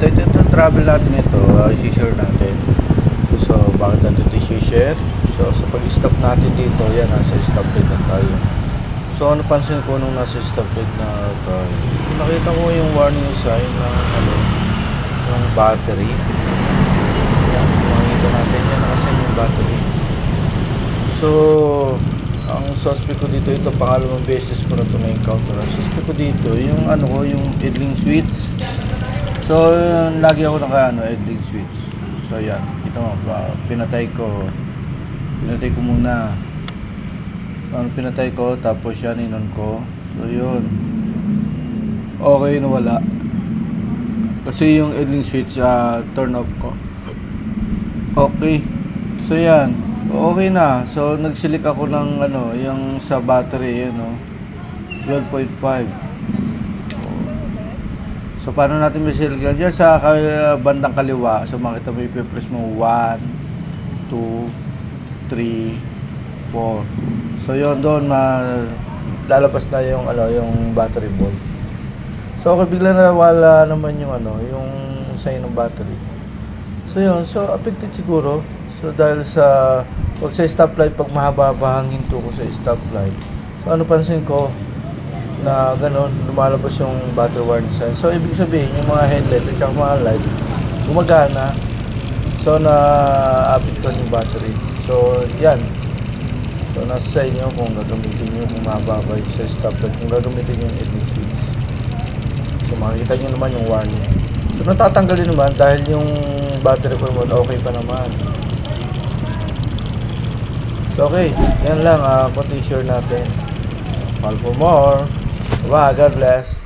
ito travel natin ito, i-share natin. So, bakit natin ito i-share? So, sa pag-stop natin dito, yan, nasa stoplight na tayo. So, napansin ko nung nasa stoplight na tayo, nakita ko yung warning sign ng, ng battery. Yan, makikita natin yan, nakasign yung battery. So, ang suspect ko dito, ito pangalawang beses ko na ito na-encounter. Ang suspect ko dito, yung yung idling switch. So, lagi ako idling switch. So, yan, ito mo, pinatay ko muna. Pinatay ko, tapos yan, inon ko. So, yun. Okay, nawala. Kasi yung idling switch, turn off ko. Okay. So, yan. Okay na. So, nagsilik ako ng yung sa battery, 12.5. So, paano natin masilik yan? Diyan sa bandang kaliwa. So, makita mo i-press mo 1, 2, 3, 4. So, yun doon lalabas na yung yung battery volt. So, okay, bigla na wala naman yung yung sign ng battery. So, yun. So, affected siguro. So, dahil sa pag sa stoplight, pag mahaba-haba ang hinto ko sa stoplight, so pansin ko na gano'n, lumalabas yung battery warning sign. So, ibig sabihin, yung mga headlight at mga light, gumagana. So, na-apektuhan yung battery. So, yan. So, nasa sa inyo kung gagamitin nyo, kung mahaba-haba sa stoplight, kung gagamitin nyo yung idling switch. So, makikita nyo naman yung warning. So, natatanggal din naman dahil yung battery ko naman okay pa naman. So, okay, yan lang, konti share natin. Call for more. Bye, God bless.